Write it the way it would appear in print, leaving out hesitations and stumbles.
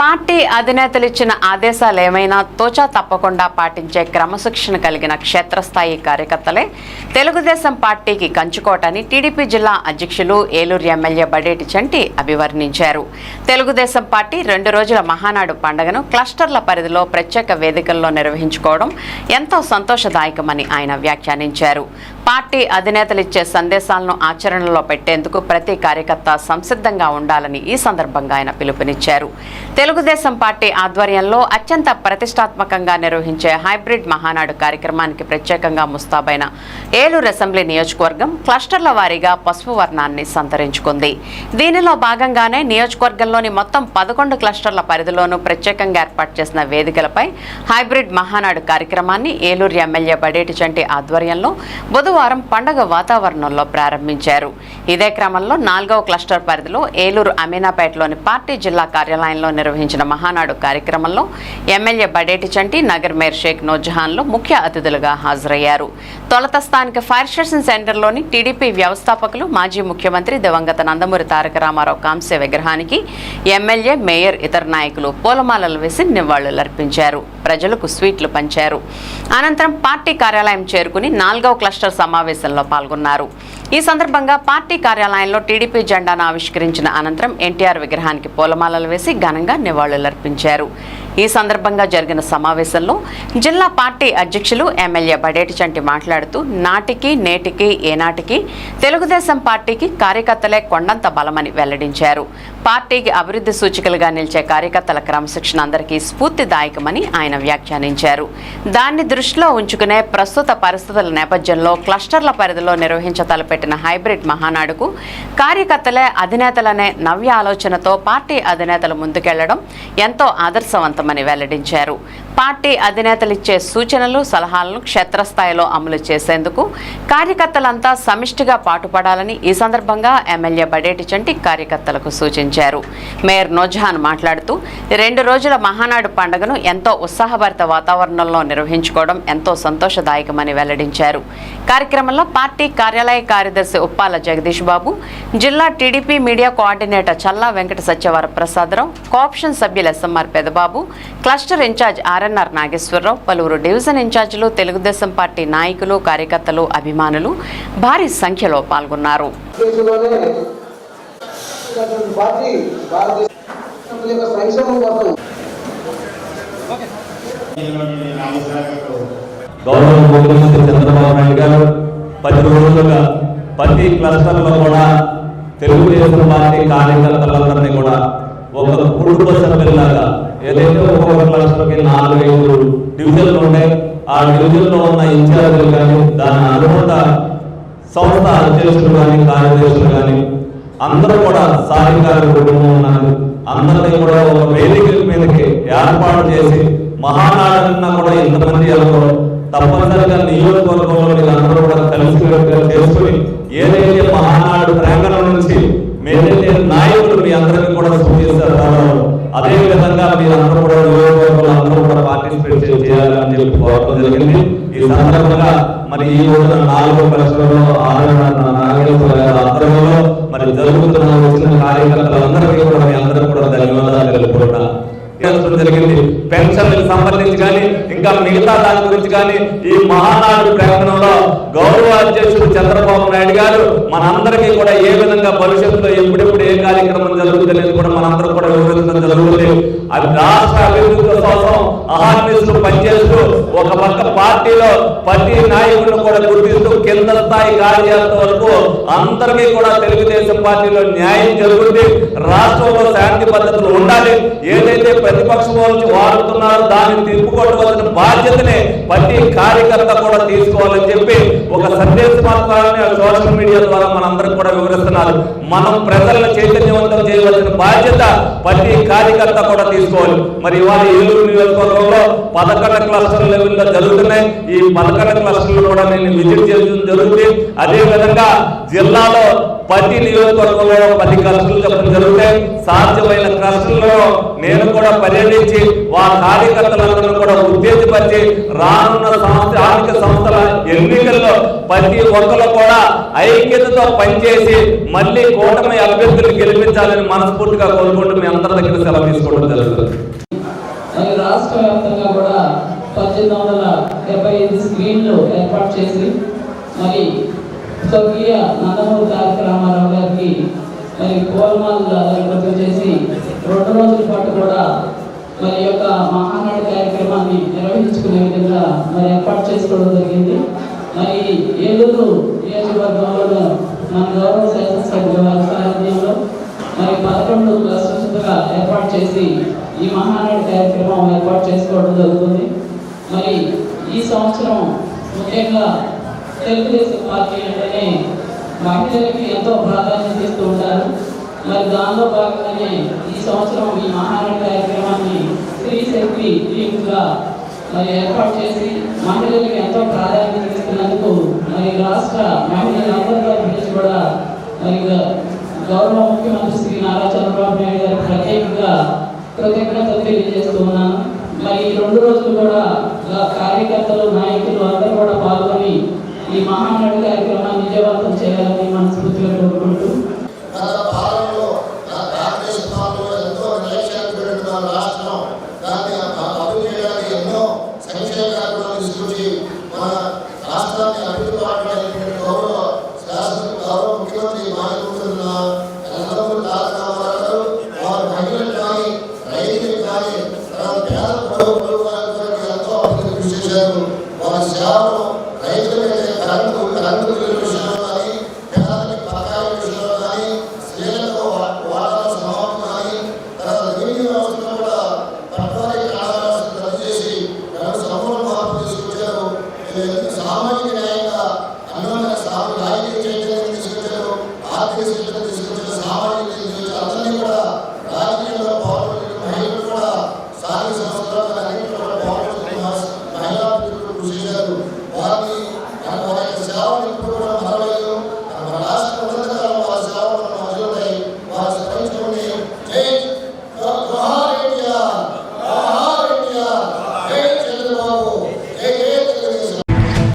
Party అధినేతలు ఇచ్చిన ఆదేశాలు ఏమైనా తోచా తప్పకుండా పాటించే క్రమశిక్షణ కలిగిన క్షేత్రస్థాయి కార్యకర్తలే తెలుగుదేశం పార్టీకి కంచుకోటని టీడీపీ జిల్లా అధ్యక్షులు ఏలూరు ఎమ్మెల్యే బడేటి చంటి అభివర్ణించారు. తెలుగుదేశం పార్టీ 2 రోజుల మహానాడు పండుగను క్లస్టర్ల పరిధిలో ప్రత్యేక వేదికల్లో నిర్వహించుకోవడం ఎంతో సంతోషదాయకమని ఆయన వ్యాఖ్యానించారు. పార్టీ అధినేతలు ఇచ్చే సందేశాలను ఆచరణలో పెట్టేందుకు ప్రతి కార్యకర్త సంసిద్ధంగా ఉండాలని ఈ సందర్భంగా ఆయన పిలుపునిచ్చారు. తెలుగుదేశం పార్టీ ఆధ్వర్యంలో అత్యంత ప్రతిష్టాత్మకంగా నిర్వహించే హైబ్రిడ్ మహానాడు కార్యక్రమానికి ప్రత్యేకంగా ముస్తాబైన ఏలూరు అసెంబ్లీ నియోజకవర్గం క్లస్టర్ల వారీగా పసుపు వర్ణాన్ని సంతరించుకుంది. దీనిలో భాగంగానే నియోజకవర్గంలోని మొత్తం 11 క్లస్టర్ల పరిధిలోనూ ప్రత్యేకంగా ఏర్పాటు చేసిన వేదికలపై హైబ్రిడ్ మహానాడు కార్యక్రమాన్ని ఏలూరు ఎమ్మెల్యే బడేటి చంటి ఆధ్వర్యంలో బుధవారం పండుగ వాతావరణంలో ప్రారంభించారు. ఇదే క్రమంలో 4వ క్లస్టర్ పరిధిలో ఏలూరు అమీనాపేటలోని పార్టీ జిల్లా కార్యాలయంలో నిర్వహించిన మహానాడు కార్యక్రమంలో ఎమ్మెల్యే బడేటి చంటి, నగర్ మేయర్ షేక్ నూర్జహాన్లు ముఖ్య అతిథులుగా హాజరయ్యారు. తొలుత స్థానిక ఫైర్ స్టేషన్ సెంటర్లోని టీడీపీ వ్యవస్థాపకులు మాజీ ముఖ్యమంత్రి దివంగత నందమూరి తారక రామారావు కాంస్య విగ్రహానికి ఎమ్మెల్యే, మేయర్, ఇతర నాయకులు పూలమాలలు వేసి నివాళులర్పించారు. ప్రజలకు స్వీట్లు పంచారు. అనంతరం పార్టీ కార్యాలయం చేరుకుని 4వ క్లస్టర్ సమావేశంలో పాల్గొన్నారు. ఈ సందర్భంగా పార్టీ కార్యాలయంలో టీడీపీ జెండాను ఆవిష్కరించిన అనంతరం ఎన్టీఆర్ విగ్రహానికి పూలమాలలు వేసి ఘనంగా నివాళులర్పించారు. ఈ సందర్భంగా జరిగిన సమావేశంలో జిల్లా పార్టీ అధ్యక్షులు ఎమ్మెల్యే బడేటి చంటి మాట్లాడుతూ నాటికి నేటికి ఏనాటికి తెలుగుదేశం పార్టీకి కార్యకర్తలే కొండంత బలమని వెల్లడించారు. పార్టీకి అభివృద్ధి సూచికలుగా నిలిచే కార్యకర్తల క్రమశిక్షణ అందరికీ స్ఫూర్తిదాయకమని ఆయన వ్యాఖ్యానించారు. దాన్ని దృష్టిలో ఉంచుకునే ప్రస్తుత పరిస్థితుల నేపథ్యంలో క్లస్టర్ల పరిధిలో నిర్వహించ తలపెట్టిన హైబ్రిడ్ మహానాడుకు కార్యకర్తలే అధినేతలనే నవ్య ఆలోచనతో పార్టీ అధినేతలు ముందుకెళ్లడం ఎంతో ఆదర్శవంతమని వెల్లడించారు. పార్టీ అధినేతలు ఇచ్చే సూచనలు, సలహాలను క్షేత్రస్థాయిలో అమలు చేసేందుకు కార్యకర్తలంతా సమిష్టిగా పాటుపడాలని ఈ సందర్భంగా ఎమ్మెల్యే బడేటి చంటి కార్యకర్తలకు సూచించారు. మేయర్ నూర్జహాన్ మాట్లాడుతూ 2 రోజుల మహానాడు పండుగను ఎంతో ఉత్సాహభరిత వాతావరణంలో నిర్వహించుకోవడం ఎంతో సంతోషదాయకమని వెల్లడించారు. కార్యక్రమంలో పార్టీ కార్యాలయ కార్యదర్శి ఉప్పాల జగదీష్ బాబు, జిల్లా TDP media coordinator Challa Venkata Satyavara Prasadarao, co-option సభ్యులు SMR Pedababu, cluster in-charge RNR Nageswararao, పలువురు డివిజన్ ఇన్ఛార్జీలు, తెలుగుదేశం పార్టీ నాయకులు, కార్యకర్తలు, అభిమానులు భారీ సంఖ్యలో పాల్గొన్నారు. గౌరవ ముఖ్యమంత్రి చంద్రబాబు నాయుడు గారు 10 రోజులుగా ప్రతి క్లస్టర్లో కూడా తెలుగుదేశం పార్టీ కార్యకర్తలందరినీ కూడా ఒక కుటుంబ సభ్యులాగా, ఏదైతే ఒక్కొక్క క్లస్టర్కి 4-5 డివిజన్లు ఉన్నాయి, ఆ డివిజన్లో ఉన్న ఇన్ఛార్జీలు కానీ, దాని అనుబంధ సంస్థ అధ్యక్షులు కానీ, కార్యదర్శులు కానీ అందరూ కూడా సాధికార కుటుంబం ఉన్నారు. అందరినీ కూడా ఒక వేదిక మీదకి ఏర్పాటు చేసి మహానాడన్నా కూడా ఇంతమంది వెళ్ళకూడదు, తప్పనిసరిగా నియోజకవర్గంలో వీళ్ళందరూ కూడా కలిసి చేసుకుని ఏదైతే మహానాడు ప్రాంగణం నుంచి ఏదైతే నాయకులు మీ అందరికీ కూడా సూచిస్తారో అదే విధంగా మీరందరూ కూడా నియోజకవర్గంలో అందరూ కూడా పార్టిసిపేట్ చేయాలని చెప్పి కోరడం జరిగింది. ఈ సందర్భంగా మరి ఈ రోజున 4వ క్లస్టర్లో ఆధ్వర్యంలో మరి జరుగుతున్న వచ్చిన కార్యకర్తలందరికీ కూడా మీ అందరూ కూడా ధన్యవాదాలు తెలుపుకుంటున్నా జరిగింది. పెన్షన్లకు సంబంధించి కానీ, ఇంకా మిగతా దాని గురించి కానీ ఈ మహానాడు ప్రాంగణంలో గౌరవ అధ్యక్షుడు చంద్రబాబు నాయుడు గారు మనందరికీ కూడా ఏ విధంగా భవిష్యత్తులో ఎప్పుడెప్పుడు ఏ కార్యక్రమం జరుగుతుంది కూడా మనందరూ కూడా వివరించడం జరుగుతుంది. అది రాష్ట్ర అభివృద్ధి కోసం అహర్నిశలు పనిచేస్తూ ఒక పక్క పార్టీలో ప్రతి నాయకులను కూడా గుర్తిస్తూ కింద స్థాయి కార్యాలయం వరకు అందరికీ కూడా తెలుగుదేశం పార్టీలో న్యాయం జరుగుతుంది. రాష్ట్రంలో శాంతి పద్ధతులు ఉండాలి. ఏదైతే ప్రతిపక్షం నుంచి వాడుతున్నారు దాన్ని తిప్పుకోవలసిన బాధ్యతనే ప్రతి కార్యకర్త కూడా తీసుకోవాలని చెప్పి ఒక సందేశమాత్రాన్ని సోషల్ మీడియా ద్వారా మనందరం కూడా వివరిస్తున్నారు. మనం ప్రజలను చైతన్యవంతం చేయవలసిన బాధ్యత ప్రతి కార్యకర్త కూడా తీసుకోవాలి. మరి ఇవాళ ఏలూరు నియోజకవర్గంలో 11 క్లస్టర్ లెవెల్లో జరుగుతున్నాయి. ఈ 11 క్లస్టర్లు కూడా నేను విజిట్ చేయడం జరుగుతుంది. అదే విధంగా జిల్లాలో ప్రతి నియోజకవర్గంలో 10 క్లస్టర్లు చెప్పడం జరుగుతాయి. సాధ్యమైన క్లస్టర్లలో నేను కూడా పర్యటించి ఆ కార్యకర్తలందరూ కూడా ఉత్తేజపరిచి రానున్న స్థానిక సంస్థల ఎన్నికల్లో ప్రతి ఒక్కరు కూడా ఐక్యతతో పనిచేసి మళ్ళీ కూటమి అభ్యర్థులు గెలిపించాలని మనస్ఫూర్తిగా కోరుకుంటూ మీ అందరి దగ్గర సెలవు తీసుకోవడం జరుగుతుంది. రాష్ట్ర వ్యాప్తంగా కూడా 1875 స్క్రీన్లు ఏర్పాటు చేసి మరి స్వర్గీయ నందమూరి తారక రామారావు గారికి మరి పూలమాల అలంకరణ చేసి 2 రోజుల పాటు కూడా మరి యొక్క మహానాడు కార్యక్రమాన్ని నిర్వహించుకునే విధంగా మరి ఏర్పాటు చేసుకోవడం జరిగింది. మరి ఏలూరు నియోజకవర్గంలో మన గౌరవ శాసనసభ్యుల వారి సారథ్యంలో మరి 11 క్లస్టర్స్గా ఏర్పాటు చేసి ఈ మహానాడు కార్యక్రమం ఏర్పాటు చేసుకోవడం జరుగుతుంది. మరి ఈ సంవత్సరం ముఖ్యంగా తెలుగుదేశం పార్టీ అంటేనే మహిళలకి ఎంతో ప్రాధాన్యత ఇస్తూ ఉంటారు. మరి దానిలో భాగంగానే ఈ సంవత్సరం ఈ మహానాడు కార్యక్రమాన్ని స్త్రీ శక్తి టీమ్గా మరి ఏర్పాటు చేసి మహిళలకు ఎంతో ప్రాధాన్యత ఇస్తున్నందుకు మరి రాష్ట్ర మహిళలందరిలో గురించి కూడా మరి గౌరవ ముఖ్యమంత్రి శ్రీ నారా చంద్రబాబు నాయుడు గారు ప్రత్యేకంగా కృతజ్ఞతలు తెలియజేస్తూ ఉన్నాను. మరి ఈ 2 రోజులు కూడా కార్యకర్తలు నాయకులు అందరూ కూడా పాల్గొని ఈ మహానాడు కార్యక్రమాన్ని విజయవంతం చేయాలని మనస్ఫూర్తిగా కోరుకుంటూ వారిని